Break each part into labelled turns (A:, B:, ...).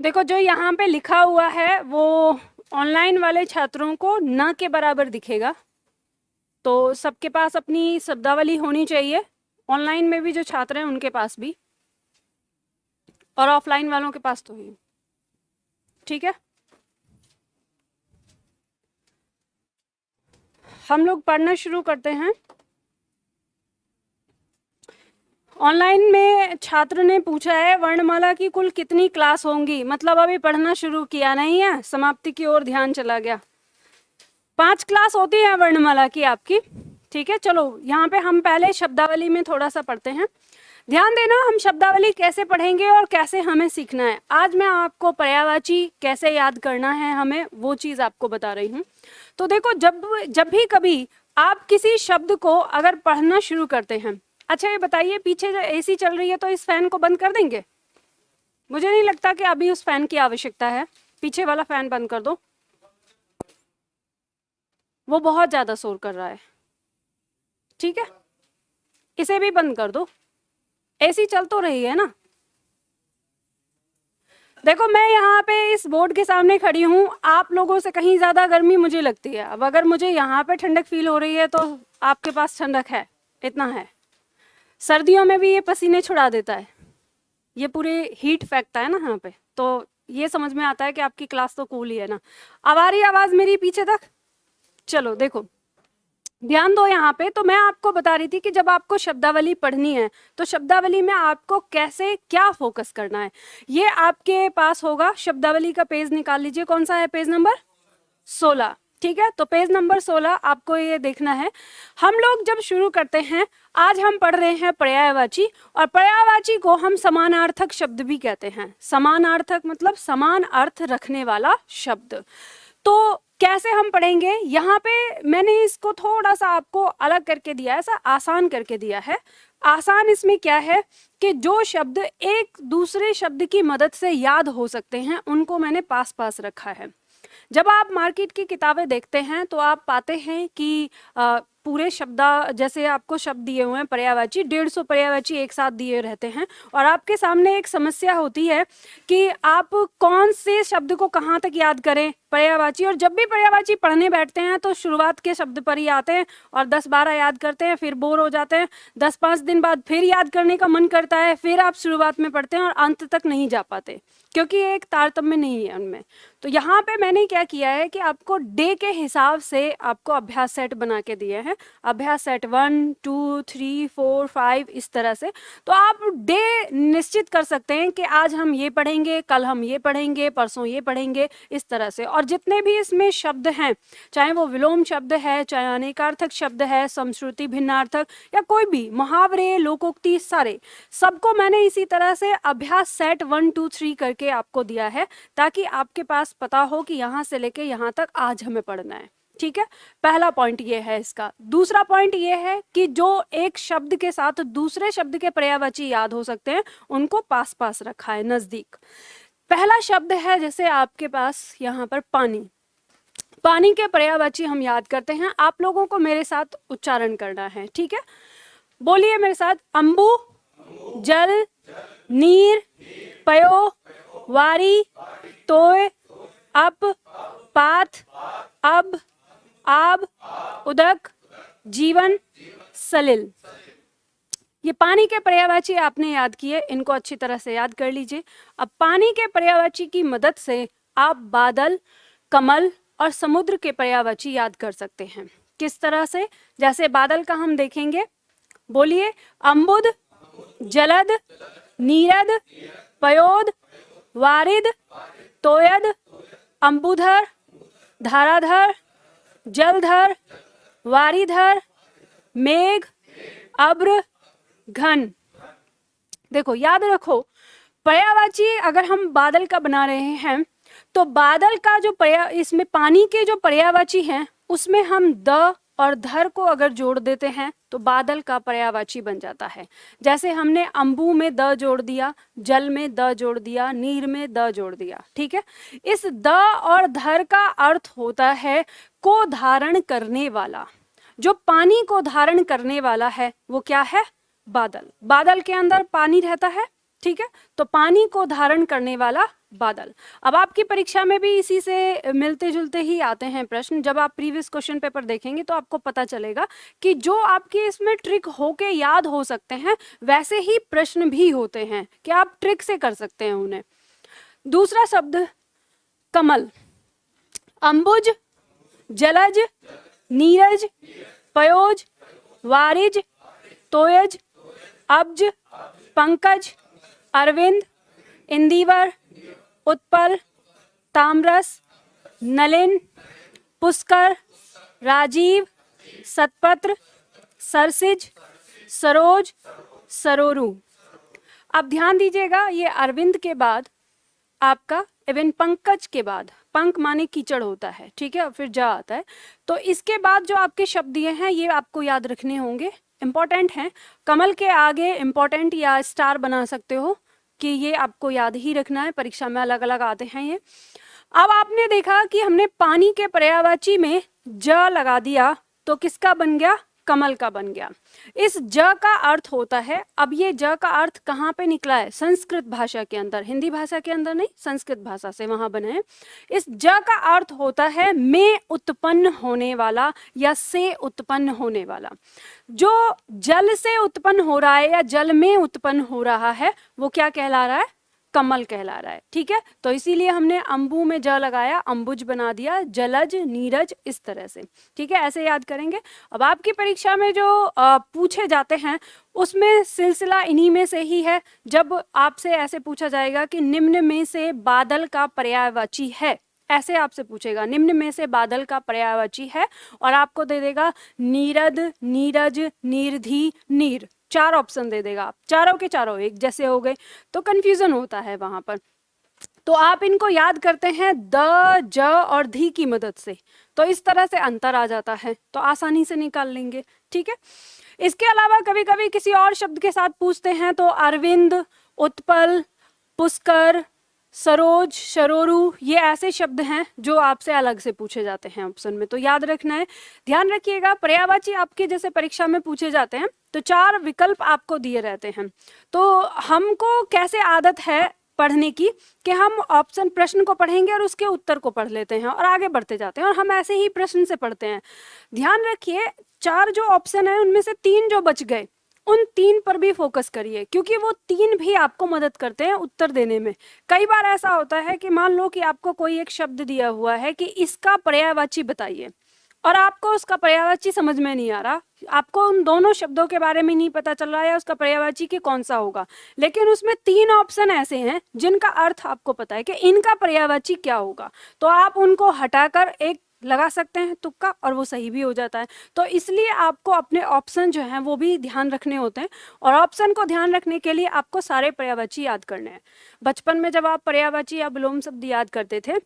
A: देखो जो यहाँ पे लिखा हुआ है वो ऑनलाइन वाले छात्रों को न के बराबर दिखेगा, तो सबके पास अपनी शब्दावली होनी चाहिए, ऑनलाइन में भी जो छात्र हैं उनके पास भी, और ऑफलाइन वालों के पास तो ही। ठीक है, हम लोग पढ़ना शुरू करते हैं। ऑनलाइन में छात्र ने पूछा है वर्णमाला की कुल कितनी क्लास होंगी, मतलब अभी पढ़ना शुरू किया नहीं है, समाप्ति की ओर ध्यान चला गया। 5 क्लास होती है वर्णमाला की आपकी। ठीक है, चलो यहाँ पे हम पहले शब्दावली में थोड़ा सा पढ़ते हैं। ध्यान देना, हम शब्दावली कैसे पढ़ेंगे और कैसे हमें सीखना है। आज मैं आपको पर्यायवाची कैसे याद करना है हमें, वो चीज़ आपको बता रही हूँ। तो देखो, जब भी कभी आप किसी शब्द को अगर पढ़ना शुरू करते हैं, अच्छा ये बताइए, पीछे जो एसी चल रही है तो इस फैन को बंद कर देंगे? मुझे नहीं लगता कि अभी उस फैन की आवश्यकता है, पीछे वाला फैन बंद कर दो, वो बहुत ज़्यादा शोर कर रहा है। ठीक है, इसे भी बंद कर दो, एसी चल तो रही है ना। देखो मैं यहाँ पे इस बोर्ड के सामने खड़ी हूँ, आप लोगों से कहीं ज़्यादा गर्मी मुझे लगती है। अब अगर मुझे यहाँ पे ठंडक फील हो रही है तो आपके पास ठंडक है, इतना है। सर्दियों में भी ये पसीने छुड़ा देता है, ये पूरे हीट फेंकता है ना यहाँ पे, तो ये समझ में आता है कि आपकी क्लास तो कूल ही है ना। अब आ रही आवाज़ मेरी पीछे तक? चलो देखो, ध्यान दो यहाँ पे। तो मैं आपको बता रही थी कि जब आपको शब्दावली पढ़नी है तो शब्दावली में आपको कैसे क्या फोकस करना है। ये आपके पास होगा, शब्दावली का पेज निकाल लीजिए, कौन सा है, पेज नंबर 16। ठीक है, तो पेज नंबर 16 आपको ये देखना है। हम लोग जब शुरू करते हैं, आज हम पढ़ रहे हैं पर्यायवाची, और पर्यायवाची को हम समानार्थक शब्द भी कहते हैं। समानार्थक मतलब समान अर्थ रखने वाला शब्द। तो कैसे हम पढ़ेंगे, यहाँ पे मैंने इसको थोड़ा सा आपको अलग करके दिया है, ऐसा आसान करके दिया है। आसान इसमें क्या है कि जो शब्द एक दूसरे शब्द की मदद से याद हो सकते हैं उनको मैंने पास पास रखा है। जब आप मार्केट की किताबें देखते हैं तो आप पाते हैं कि पूरे शब्दा जैसे आपको शब्द दिए हुए हैं पर्यायवाची, 150 पर्यायवाची एक साथ दिए रहते हैं, और आपके सामने एक समस्या होती है कि आप कौन से शब्द को कहाँ तक याद करें, पर्यायवाची। और जब भी पर्यायवाची पढ़ने बैठते हैं तो शुरुआत के शब्द पर ही आते हैं और 10-12 याद करते हैं, फिर बोर हो जाते हैं, 10-5 दिन बाद फिर याद करने का मन करता है, फिर आप शुरुआत में पढ़ते हैं और अंत तक नहीं जा पाते, क्योंकि एक तारतम्य नहीं है उनमें। तो यहाँ पे मैंने क्या किया है कि आपको डे के हिसाब से आपको अभ्यास सेट बना के दिए हैं, अभ्यास सेट 1 2 3 4 5 इस तरह से। तो आप डे निश्चित कर सकते हैं कि आज हम ये पढ़ेंगे, कल हम ये पढ़ेंगे, परसों ये पढ़ेंगे, इस तरह से। और जितने भी इसमें शब्द हैं, चाहे वो विलोम शब्द है, चाहे अनेकार्थक शब्द है, समश्रुति भिन्नार्थक, या कोई भी मुहावरे, लोकोक्ति, सारे सबको मैंने इसी तरह से अभ्यास सेट 1 2 3 करके आपको दिया है, ताकि आपके पास पता हो कि यहाँ से लेके यहाँ तक आज हमें पढ़ना है। ठीक है, पहला पॉइंट ये है इसका। दूसरा पॉइंट ये है कि जो एक शब्द के साथ दूसरे शब्द के पर्यायवाची याद हो सकते हैं उनको पास पास रखा है, नजदीक। पहला शब्द है जैसे आपके पास यहाँ पर पानी। पानी के पर्यायवाची हम याद करते हैं, आप लोगों को मेरे साथ उच्चारण करना है। ठीक है, बोलिए मेरे साथ, अंबु, जल, नीर, पयो, वारी, तोय, अप, पाथ, अब, आब, उदक, जीवन, सलिल। ये पानी के पर्यायवाची आपने याद किए, इनको अच्छी तरह से याद कर लीजिए। अब पानी के पर्यायवाची की मदद से आप बादल, कमल और समुद्र के पर्यायवाची याद कर सकते हैं। किस तरह से? जैसे बादल का हम देखेंगे, बोलिए, अम्बुद, जलद, नीरद, पयोद, वारिद, तोयद, अम्बुधर, धाराधर, जलधर, वारीधर, मेघ, अब्र, घन। देखो याद रखो, पर्यायवाची अगर हम बादल का बना रहे हैं तो बादल का जो इसमें पानी के जो पर्यायवाची हैं उसमें हम द और धर को अगर जोड़ देते हैं तो बादल का पर्यायवाची बन जाता है। जैसे हमने अंबु में द जोड़ दिया, जल में द जोड़ दिया, नीर में द जोड़ दिया। ठीक है, इस द और धर का अर्थ होता है को धारण करने वाला। जो पानी को धारण करने वाला है वो क्या है? बादल। बादल के अंदर पानी रहता है, ठीक है, तो पानी को धारण करने वाला बादल। अब आपकी परीक्षा में भी इसी से मिलते जुलते ही आते हैं प्रश्न। जब आप प्रीवियस क्वेश्चन पेपर देखेंगे तो आपको पता चलेगा कि जो आपके इसमें ट्रिक होके याद हो सकते हैं वैसे ही प्रश्न भी होते हैं कि आप ट्रिक से कर सकते हैं उन्हें। दूसरा शब्द कमल, अंबुज, जलज, नीरज, पयोज, वारिज, तोयज, अब्ज, पंकज, अरविंद, इंदिवर, उत्पल, ताम्रस, नलिन, पुष्कर, राजीव, सतपत्र, सरसिज, सरोज, सरोरु। अब ध्यान दीजिएगा, ये अरविंद के बाद आपका इवन पंकज के बाद, पंक माने कीचड़ होता है, ठीक है, और फिर जा आता है, तो इसके बाद जो आपके शब्द दिए हैं ये आपको याद रखने होंगे, इंपॉर्टेंट हैं। कमल के आगे इंपॉर्टेंट या स्टार बना सकते हो कि ये आपको याद ही रखना है, परीक्षा में अलग अलग आते हैं ये। अब आपने देखा कि हमने पानी के पर्यायवाची में ज लगा दिया तो किसका बन गया, कमल का बन गया। इस ज का अर्थ होता है, अब ये ज का अर्थ कहाँ पे निकला है, संस्कृत भाषा के अंदर, हिंदी भाषा के अंदर नहीं, संस्कृत भाषा से वहां बने हैं। इस ज का अर्थ होता है में उत्पन्न होने वाला या से उत्पन्न होने वाला। जो जल से उत्पन्न हो रहा है या जल में उत्पन्न हो रहा है वो क्या कहला रहा है, कमल कहला रहा है, ठीक है। तो इसीलिए हमने अंबु में ज लगाया, अंबुज बना दिया, जलज, नीरज, इस तरह से, ठीक है, ऐसे याद करेंगे। अब आपकी परीक्षा में जो पूछे जाते हैं उसमें सिलसिला इन्हीं में से ही है। जब आपसे ऐसे पूछा जाएगा कि निम्न में से बादल का पर्यायवाची है, ऐसे आपसे पूछेगा निम्न में से बादल का पर्यायवाची है, और आपको दे देगा नीरद, नीरज, नीरधि, नीर, 4 ऑप्शन दे देगा। आप चारों के चारों एक जैसे हो गए तो कंफ्यूजन होता है वहां पर। तो आप इनको याद करते हैं द, ज और धी की मदद से, तो इस तरह से अंतर आ जाता है, तो आसानी से निकाल लेंगे, ठीक है। इसके अलावा कभी कभी किसी और शब्द के साथ पूछते हैं तो अरविंद, उत्पल, पुष्कर, सरोज, सरोरु, ये ऐसे शब्द हैं जो आपसे अलग से पूछे जाते हैं ऑप्शन में, तो याद रखना है। ध्यान रखिएगा, पर्यायवाची आपके जैसे परीक्षा में पूछे जाते हैं तो 4 विकल्प आपको दिए रहते हैं। तो हमको कैसे आदत है पढ़ने की कि हम ऑप्शन प्रश्न को पढ़ेंगे और उसके उत्तर को पढ़ लेते हैं और आगे बढ़ते जाते हैं, और हम ऐसे ही प्रश्न से पढ़ते हैं। ध्यान रखिए, 4 जो ऑप्शन है उनमें से 3 जो बच गए उन 3 पर भी फोकस करिए, क्योंकि वो 3 भी आपको मदद करते हैं उत्तर देने में। कई बार ऐसा होता है कि मान लो कि आपको कोई एक शब्द दिया हुआ है कि इसका पर्यायवाची बताइए, और आपको उसका पर्यायवाची समझ में नहीं आ रहा, आपको उन दोनों शब्दों के बारे में नहीं पता चल रहा है उसका पर्यायवाची कि कौन सा होगा, लेकिन उसमें 3 ऑप्शन ऐसे हैं जिनका अर्थ आपको पता है कि इनका पर्यायवाची क्या होगा, तो आप उनको हटाकर एक लगा सकते हैं तुक्का, और वो सही भी हो जाता है। तो इसलिए आपको अपने ऑप्शन जो हैं वो भी ध्यान रखने होते हैं, और ऑप्शन को ध्यान रखने के लिए आपको सारे पर्यायवाची याद करने हैं। बचपन में जब आप पर्यायवाची या विलोम शब्द याद करते थे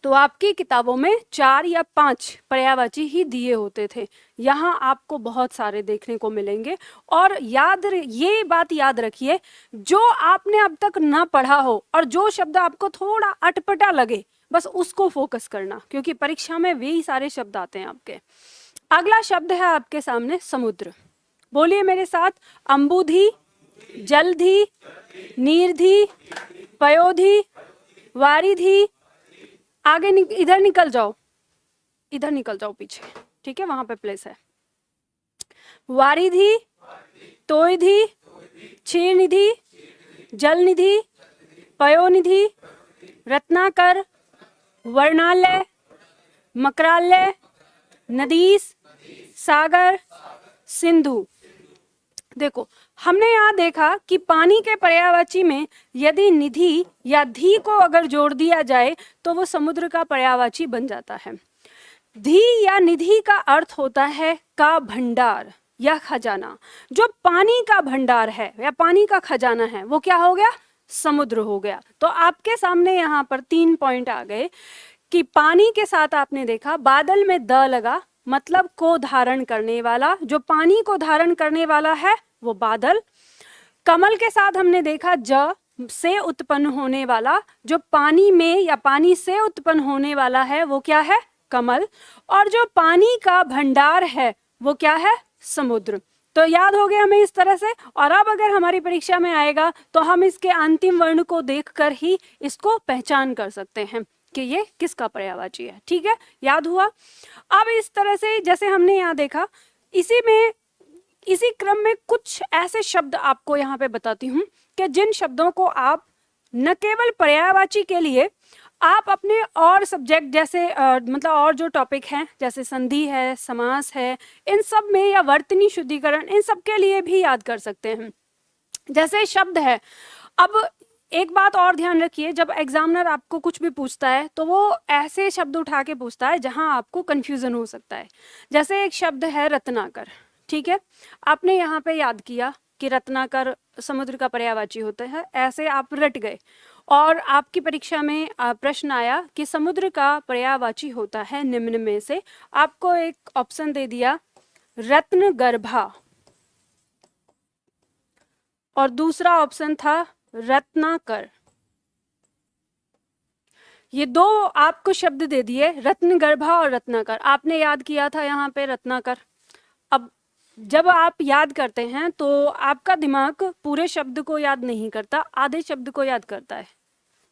A: तो आपकी किताबों में 4 या 5 पर्यायवाची ही दिए होते थे, यहाँ आपको बहुत सारे देखने को मिलेंगे। और ये बात याद रखिए, जो आपने अब तक ना पढ़ा हो और जो शब्द आपको थोड़ा अटपटा लगे बस उसको फोकस करना, क्योंकि परीक्षा में वही सारे शब्द आते हैं आपके। अगला शब्द है आपके सामने समुद्र। बोलिए मेरे साथ, अंबुधि, जलधि, नीरधि, पयोधि, वारिधि। आगे इधर निकल जाओ, इधर निकल जाओ पीछे, ठीक है, वहां पे प्लेस है। वारिधि, तोयधि, क्षीरनिधि, जलनिधि, पयोनिधि, रत्नाकर, वर्णालय, मकरालय, नदीस, सागर, सिंधु। देखो, हमने यहाँ देखा कि पानी के पर्यायवाची में यदि निधि या धी को अगर जोड़ दिया जाए तो वो समुद्र का पर्यायवाची बन जाता है। धी या निधि का अर्थ होता है का भंडार या खजाना। जो पानी का भंडार है या पानी का खजाना है वो क्या हो गया, समुद्र हो गया। तो आपके सामने यहाँ पर 3 पॉइंट आ गए कि पानी के साथ आपने देखा बादल में द लगा, मतलब को धारण करने वाला, जो पानी को धारण करने वाला है वो बादल। कमल के साथ हमने देखा ज से उत्पन्न होने वाला, जो पानी में या पानी से उत्पन्न होने वाला है वो क्या है, कमल। और जो पानी का भंडार है वो क्या है, समुद्र। तो याद हो गया हमें इस तरह से। और अब अगर हमारी परीक्षा में आएगा तो हम इसके अंतिम वर्ण को देखकर ही इसको पहचान कर सकते हैं कि ये किसका पर्यायवाची है। ठीक है, याद हुआ। अब इस तरह से जैसे हमने यहाँ देखा, इसी क्रम में कुछ ऐसे शब्द आपको यहाँ पे बताती हूँ कि जिन शब्दों को आप न केवल पर्यायवाची के लिए आप अपने और सब्जेक्ट जैसे मतलब और जो टॉपिक हैं जैसे संधि है, समास है, इन सब में, या वर्तनी शुद्धिकरण, इन सब के लिए भी याद कर सकते हैं। जैसे शब्द है, अब एक बात और ध्यान रखिए, जब एग्जामिनर आपको कुछ भी पूछता है तो वो ऐसे शब्द उठा के पूछता है जहां आपको कंफ्यूजन हो सकता है। जैसे एक शब्द है रत्नाकर, ठीक है, आपने यहाँ पे याद किया कि रत्नाकर समुद्र का पर्यायवाची होता है, ऐसे आप रट गए और आपकी परीक्षा में प्रश्न आया कि समुद्र का पर्यायवाची होता है निम्न में से, आपको एक ऑप्शन दे दिया रत्नगर्भा और दूसरा ऑप्शन था रत्नाकर। ये दो आपको शब्द दे दिए, रत्नगर्भा और रत्नाकर। आपने याद किया था यहाँ पे रत्नाकर। अब जब आप याद करते हैं तो आपका दिमाग पूरे शब्द को याद नहीं करता, आधे शब्द को याद करता है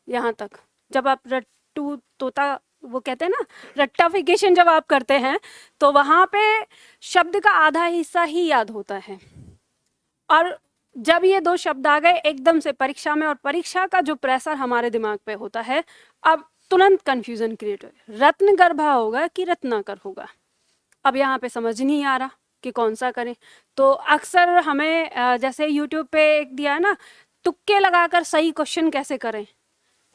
A: यहाँ तक। जब आप रट्टू तोता, वो कहते हैं ना रट्टाफिकेशन, जब आप करते हैं तो वहाँ पे शब्द का आधा हिस्सा ही याद होता है। और जब ये दो शब्द आ गए एकदम से परीक्षा में, और परीक्षा का जो प्रेशर हमारे दिमाग पे होता है, अब तुरंत कंफ्यूजन क्रिएट हो, रत्नगर्भा होगा कि रत्नाकर होगा। अब यहाँ पे समझ नहीं आ रहा कि कौन सा करें। तो अक्सर हमें जैसे यूट्यूब पे एक दिया है ना, तुक्के लगाकर सही क्वेश्चन कैसे करें,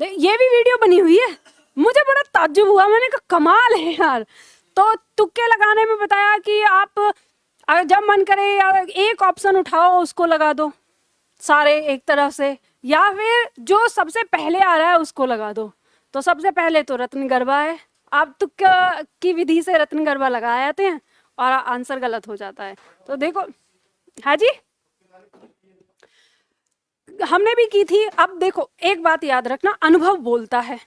A: ये भी वीडियो बनी हुई है। मुझे बड़ा ताज्जुब हुआ, मैंने कहा कमाल है यार। तो तुक्के लगाने में बताया कि आप जब मन करे एक ऑप्शन उठाओ उसको लगा दो सारे एक तरफ से, या फिर जो सबसे पहले आ रहा है उसको लगा दो। तो सबसे पहले तो रत्नगर्भा है, आप तुक्का की विधि से रत्नगर्भा लगा आते हैं और आंसर गलत हो जाता है। तो देखो, हाँ जी हमने भी की थी। अब देखो एक बात याद रखना, अनुभव बोलता है।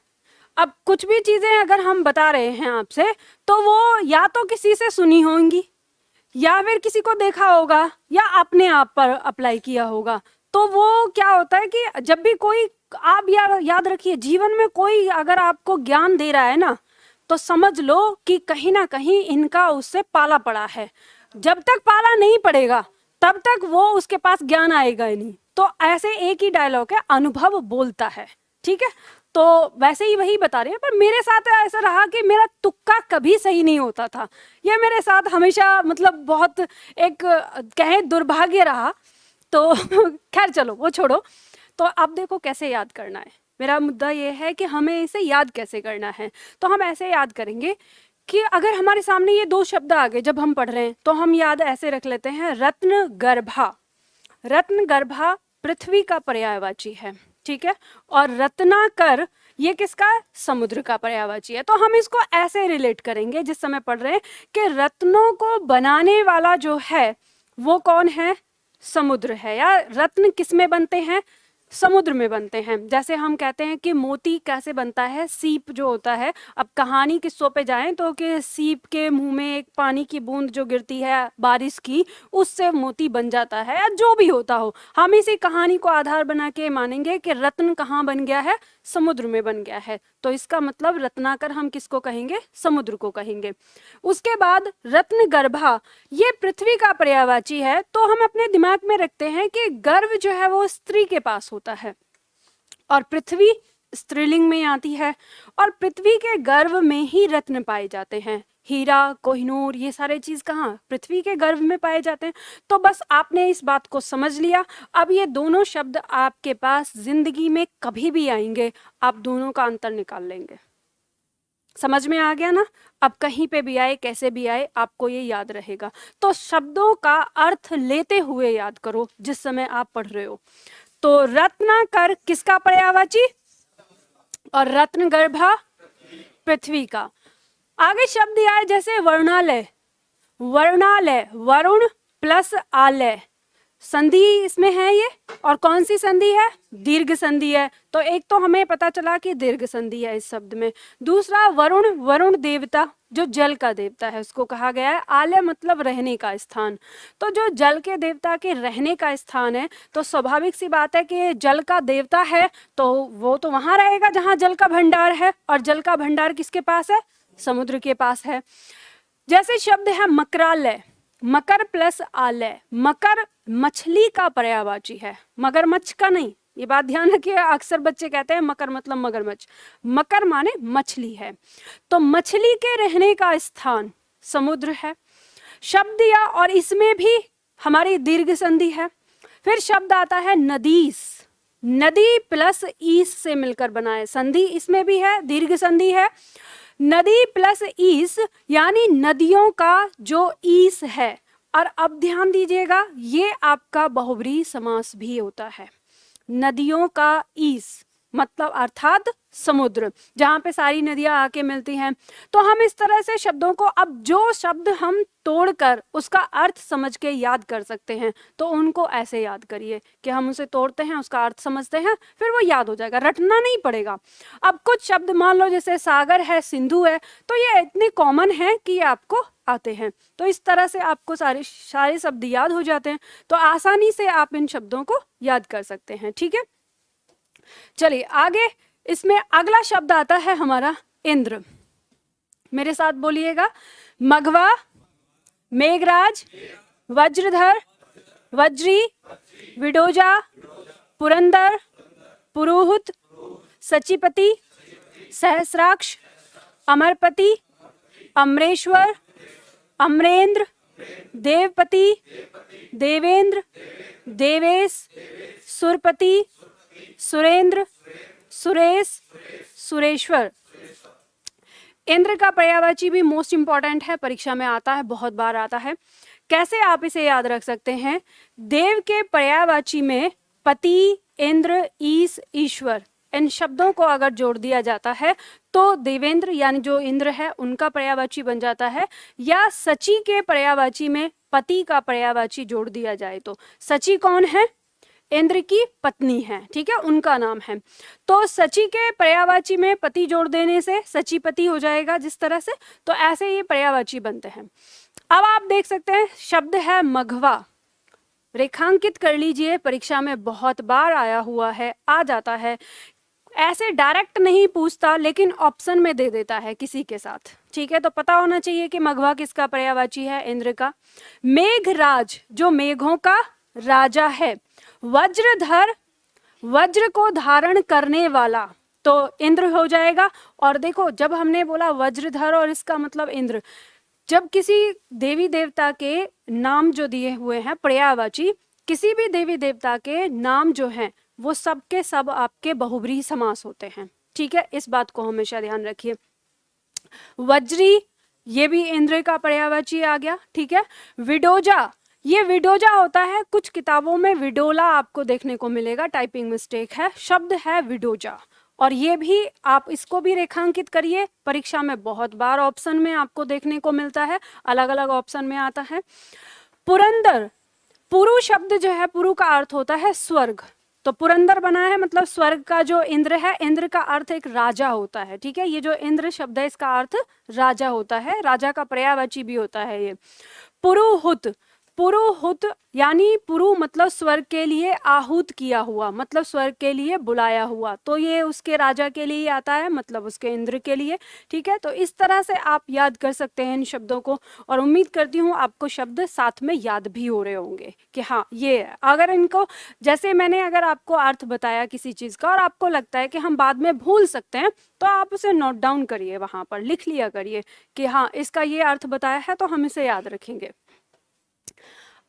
A: अब कुछ भी चीजें अगर हम बता रहे हैं आपसे तो वो या तो किसी से सुनी होंगी, या फिर किसी को देखा होगा, या अपने आप पर अप्लाई किया होगा। तो वो क्या होता है कि जब भी कोई, आप याद रखिए, जीवन में कोई अगर आपको ज्ञान दे रहा है ना, तो समझ लो कि कहीं ना कहीं इनका उससे पाला पड़ा है। जब तक पाला नहीं पड़ेगा तब तक वो उसके पास ज्ञान आएगा ही नहीं। तो ऐसे एक ही डायलॉग है, अनुभव बोलता है। ठीक है, तो वैसे ही वही बता रहे हैं। पर मेरे साथ ऐसा रहा कि मेरा तुक्का कभी सही नहीं होता था। यह मेरे साथ हमेशा मतलब बहुत एक कहें दुर्भाग्य रहा। तो खैर चलो वो छोड़ो। तो अब देखो कैसे याद करना है। मेरा मुद्दा ये है कि हमें इसे याद कैसे करना है। तो हम ऐसे याद करेंगे कि अगर हमारे सामने ये दो शब्द आ गए जब हम पढ़ रहे हैं, तो हम याद ऐसे रख लेते हैं, रत्नगर्भा। रत्नगर्भा पृथ्वी का पर्यायवाची है, ठीक है। और रत्नाकर ये किसका, समुद्र का पर्यायवाची है। तो हम इसको ऐसे रिलेट करेंगे जिस समय पढ़ रहे हैं कि रत्नों को बनाने वाला जो है वो कौन है, समुद्र है। या रत्न किस में बनते हैं, समुद्र में बनते हैं। जैसे हम कहते हैं कि मोती कैसे बनता है, सीप जो होता है। अब कहानी किस्सों पे जाएं तो कि सीप के मुंह में एक पानी की बूंद जो गिरती है बारिश की, उससे मोती बन जाता है। या जो भी होता हो, हम इसी कहानी को आधार बना के मानेंगे कि रत्न कहाँ बन गया है, समुद्र में बन गया है। तो इसका मतलब रत्नाकर हम किसको कहेंगे, समुद्र को कहेंगे। उसके बाद रत्नगर्भा, ये पृथ्वी का पर्यायवाची है। तो हम अपने दिमाग में रखते हैं कि गर्भ जो है वो स्त्री के पास होता है, और पृथ्वी स्त्रीलिंग में आती है। और पृथ्वी के गर्भ में ही रत्न पाए जाते हैं। हीरा, कोहिनूर, ये सारे चीज कहाँ, पृथ्वी के गर्भ में पाए जाते हैं। तो बस आपने इस बात को समझ लिया। अब ये दोनों शब्द आपके पास जिंदगी में कभी भी आएंगे, आप दोनों का अंतर निकाल लेंगे। समझ में आ गया ना। अब कहीं पे भी आए, कैसे भी आए, आपको ये याद रहेगा। तो शब्दों का अर्थ लेते हुए याद करो जिस समय आप पढ़ रहे हो। तो रत्नाकर किसका पर्यायवाची, और रत्नगर्भा पृथ्वी का। आगे शब्द आए जैसे वर्णालय। वर्णालय, वरुण प्लस आलय, संधि इसमें है ये। और कौन सी संधि है, दीर्घ संधि है। तो एक तो हमें पता चला कि दीर्घ संधि है इस शब्द में। दूसरा वरुण, वरुण देवता, जो जल का देवता है उसको कहा गया है। आलय मतलब रहने का स्थान। तो जो जल के देवता के रहने का स्थान है तो स्वाभाविक सी बात है कि जल का देवता है तो वो तो वहां रहेगा जहां जल का भंडार है, और जल का भंडार किसके पास है? समुद्र के पास है। जैसे शब्द है मकरालय, मकर प्लस आलय। मकर मछली का पर्यायवाची है, मगरमच्छ का नहीं। ये बात ध्यान रखिए, अक्सर बच्चे कहते हैं मकर मतलब मगरमच्छ, मकर माने मछली है। तो मछली के रहने का स्थान समुद्र है। शब्द या और इसमें भी हमारी दीर्घ संधि है। फिर शब्द आता है नदीस, नदी प्लस ईस से मिलकर बना है, संधि इसमें भी है, दीर्घ संधि है। नदी प्लस ईस यानी नदियों का जो ईस है। और अब ध्यान दीजिएगा, ये आपका बहुब्रीहि समास भी होता है। नदियों का ईस मतलब अर्थात समुद्र, जहां पे सारी नदियां आके मिलती हैं। तो हम इस तरह से शब्दों को, अब जो शब्द हम तोड़कर उसका अर्थ समझ के याद कर सकते हैं तो उनको ऐसे याद करिए कि हम उसे तोड़ते हैं, उसका अर्थ समझते हैं, फिर वो याद हो जाएगा, रटना नहीं पड़ेगा। अब कुछ शब्द मान लो जैसे सागर है, सिंधु है, तो ये इतने कॉमन है कि ये आपको आते हैं। तो इस तरह से आपको सारे शब्द याद हो जाते हैं, तो आसानी से आप इन शब्दों को याद कर सकते हैं। ठीक है, चलिए आगे। इसमें अगला शब्द आता है हमारा इंद्र। मेरे साथ बोलिएगा, मघवा, मेघराज, वज्रधर, वज्री, विडोजा, पुरंदर, पुरोहित, सचिपति, सहस्राक्ष, अमरपति, अमरेश्वर, अमरेंद्र, देवपति, देवेंद्र, देवेश, सुरपति, सुरेंद्र, सुरेश, सुरेश्वर। इंद्र का पर्यायवाची भी मोस्ट इंपॉर्टेंट है, परीक्षा में आता है, बहुत बार आता है। कैसे आप इसे याद रख सकते हैं? देव के पर्यायवाची में पति, इंद्र, ईश, ईश्वर, इन शब्दों को अगर जोड़ दिया जाता है तो देवेंद्र यानी जो इंद्र है उनका पर्यायवाची बन जाता है। या सची के पर्यायवाची में पति का पर्यायवाची जोड़ दिया जाए तो सची कौन है? इंद्र की पत्नी है, ठीक है, उनका नाम है। तो सची के पर्यायवाची में पति जोड़ देने से सचीपति हो जाएगा जिस तरह से, तो ऐसे ये पर्यायवाची बनते हैं। अब आप देख सकते हैं शब्द है मघवा, रेखांकित कर लीजिए, परीक्षा में बहुत बार आया हुआ है, आ जाता है। ऐसे डायरेक्ट नहीं पूछता लेकिन ऑप्शन में दे देता है किसी के साथ, ठीक है, तो पता होना चाहिए कि मघवा किसका पर्यायवाची है? इंद्र का। मेघराज जो मेघों का राजा है। वज्रधर वज्र को धारण करने वाला, तो इंद्र हो जाएगा। और देखो जब हमने बोला वज्रधर और इसका मतलब इंद्र, जब किसी देवी देवता के नाम जो दिए हुए हैं पर्यायवाची, किसी भी देवी देवता के नाम जो हैं वो सब के सब आपके बहुब्रीहि समास होते हैं, ठीक है, इस बात को हमेशा ध्यान रखिए। वज्री ये भी इंद्र का पर्यायवाची आ गया, ठीक है। विडोजा, ये विडोजा होता है, कुछ किताबों में विडोला आपको देखने को मिलेगा, टाइपिंग मिस्टेक है, शब्द है विडोजा। और ये भी आप इसको भी रेखांकित करिए, परीक्षा में बहुत बार ऑप्शन में आपको देखने को मिलता है, अलग अलग ऑप्शन में आता है। पुरंदर, पुरु शब्द जो है, पुरु का अर्थ होता है स्वर्ग, तो पुरंदर बना है मतलब स्वर्ग का जो इंद्र है, इंद्र का अर्थ एक राजा होता है, ठीक है, ये जो इंद्र शब्द है इसका अर्थ राजा होता है, राजा का पर्यायवाची भी होता है ये। पुरुहुत, पुरुहुत यानी पुरु मतलब स्वर्ग के लिए आहूत किया हुआ, मतलब स्वर्ग के लिए बुलाया हुआ, तो ये उसके राजा के लिए आता है, मतलब उसके इंद्र के लिए, ठीक है। तो इस तरह से आप याद कर सकते हैं इन शब्दों को, और उम्मीद करती हूँ आपको शब्द साथ में याद भी हो रहे होंगे कि हाँ ये है। अगर इनको, जैसे मैंने अगर आपको अर्थ बताया किसी चीज़ का और आपको लगता है कि हम बाद में भूल सकते हैं, तो आप उसे नोट डाउन करिए, वहाँ पर लिख लिया करिए कि हाँ इसका ये अर्थ बताया है तो हम इसे याद रखेंगे।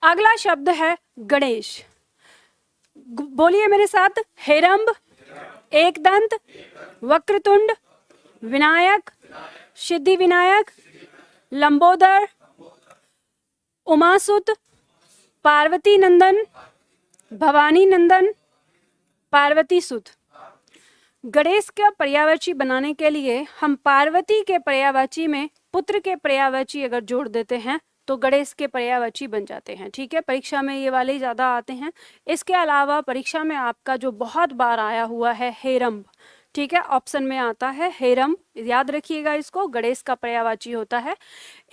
A: अगला शब्द है गणेश, बोलिए मेरे साथ, हेरंब, एकदंत, वक्रतुंड, विनायक, सिद्धि विनायक, लंबोदर, उमासुत, पार्वती नंदन, भवानी नंदन, पार्वती सुत। गणेश का पर्यायवाची बनाने के लिए हम पार्वती के पर्यायवाची में पुत्र के पर्यायवाची अगर जोड़ देते हैं तो गणेश के पर्यायवाची बन जाते हैं, ठीक है। परीक्षा में ये वाले ज़्यादा आते हैं। इसके अलावा परीक्षा में आपका जो बहुत बार आया हुआ है हेरंब, ठीक है, ऑप्शन में आता है हेरम, याद रखिएगा इसको, गणेश का पर्यायवाची होता है।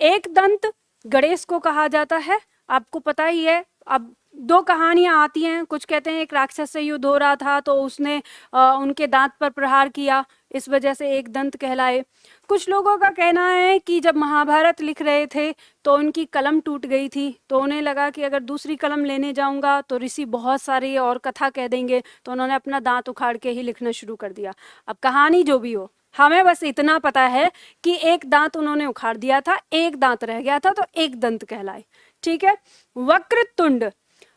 A: एक दंत गणेश को कहा जाता है, आपको पता ही है। अब दो कहानियां आती हैं, कुछ कहते हैं एक राक्षस से युद्ध हो रहा था तो उसने उनके दांत पर प्रहार किया, इस वजह से एक दंत कहलाए। कुछ लोगों का कहना है कि जब महाभारत लिख रहे थे तो उनकी कलम टूट गई थी, तो उन्हें लगा कि अगर दूसरी कलम लेने जाऊंगा तो ऋषि बहुत सारी और कथा कह देंगे, तो उन्होंने अपना दांत उखाड़ के ही लिखना शुरू कर दिया। अब कहानी जो भी हो, हमें बस इतना पता है कि एक दांत उन्होंने उखाड़ दिया था, एक दांत रह गया था, तो एक दंत कहलाए। ठीक है। वक्र तुंड,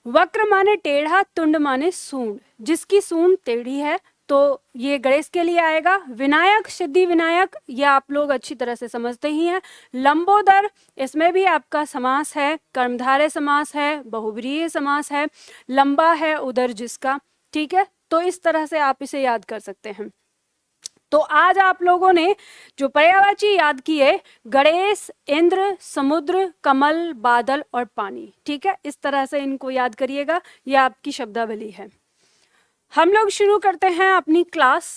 A: वक्र माने टेढ़ा, तुंड माने सूंड, जिसकी सूंड टेढ़ी है तो ये गणेश के लिए आएगा। विनायक, सिद्धि विनायक, ये आप लोग अच्छी तरह से समझते ही हैं। लंबोदर, इसमें भी आपका समास है, कर्मधारय समास है, बहुब्रीहि समास है, लंबा है उदर जिसका। ठीक है, तो इस तरह से आप इसे याद कर सकते हैं। तो आज आप लोगों ने जो पर्यायवाची याद किए, गणेश, इंद्र, समुद्र, कमल, बादल और पानी। ठीक है, इस तरह से इनको याद करिएगा, यह आपकी शब्दावली है। हम लोग शुरू करते हैं अपनी क्लास।